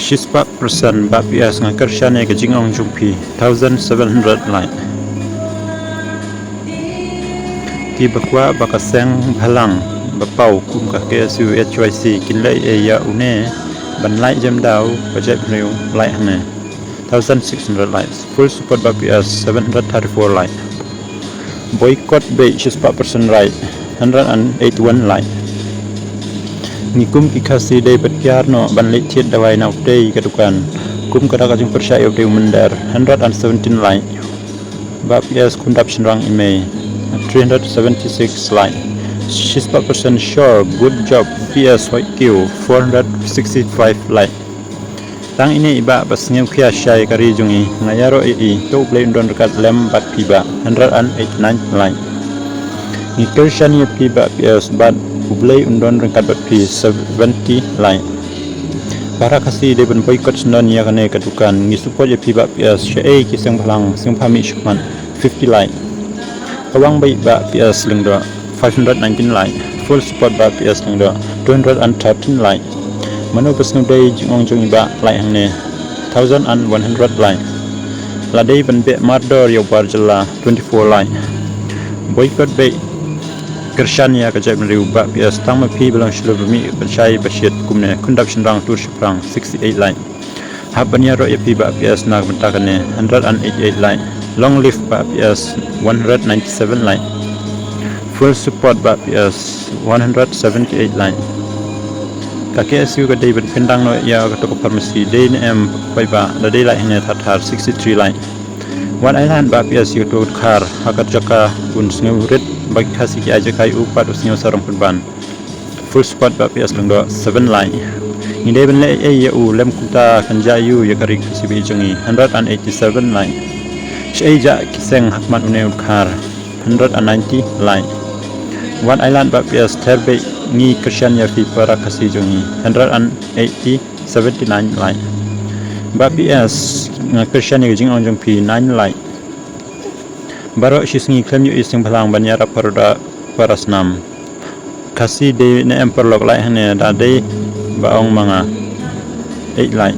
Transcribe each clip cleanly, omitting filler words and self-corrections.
60% BPS ngakershane ke jingong jumpi 1700 lai ki bakwa bakaseng bhalang bapau kum ka KSU HYC kinlai ya une banlai jam dau project new lai hane 1600 lights full support BPS 734 light boycott bay 60% right 181 light nikum ikasi day petyarno banlit thiet dawai nau day kadukan kum kada kajung percaya day mendar 117 light BPS kundap shenrang email 376 light 60% sure good job PS white Q 465 light tang ini iba pasngeu khia shai kari jungi ngayaro to play don dekat lem bat piba 189 light ni kershani piba PS bat ublay undon dekat bat pi 70 light para kasih de ben boycott non ya kane katukan ngi support ya piba PS shai ki seng phalang seng phami shukman 50 light awang bai ba PS lengdo 519 light full support ba PS lengdo 213 light manu pasnu day jingong jong iba lai hangne 1100 lai la day ban be mardor yo barjala 24 lai boycott be kershania ka jab riu ba PS tang ma phi belang shlubmi bachai bashit kumne kundap shinrang tur shiprang 68 lai habania ro ep ba PS nak bentakane 188 lai long live ba PS 197 lai full support ba PS 178 lai KSU ka day ben pendang no ya ka to pharmacy day em pai ba da day lai hne thar 63 lai one island ba PSU to khar hakat jaka un sneu red ba khasi ki aje kai upat sneu sarong punban full spot ba PS lengdo 7 lai ni day ben le ya u lem kuta kanja yu ya kari sibi jungi 187 lai sheja kiseng hakman uneu khar 190 lai one island ba PS terbe ni kershania fi para kasi jungi 180 79 light BPS nga kershania jing on jong pi 9 light baro shisngi klem yu ising phalang banyara paroda parasnam kasi de ne emperlok light hane da de baong manga 8 light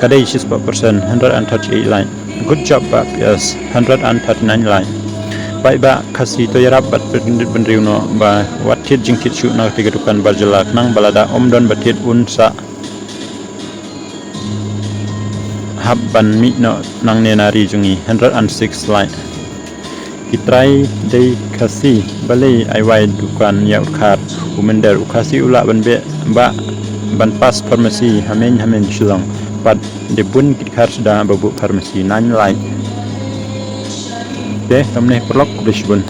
kadai 60% 138 light good job BPS 139 light bai ba khasi to yarap bat benriu no ba wathit jingkit chu na tigadukan barjala nang balada omdon batit unsa habban mi no nang nenari jungi 106 light kitrai dei khasi balei aiwai dukan ya ukhat umender ukhasi ula banbe ba ban pas pharmacy hamen shilong pat de bun kikhar da babu pharmacy 9 light de tamne blok bishbun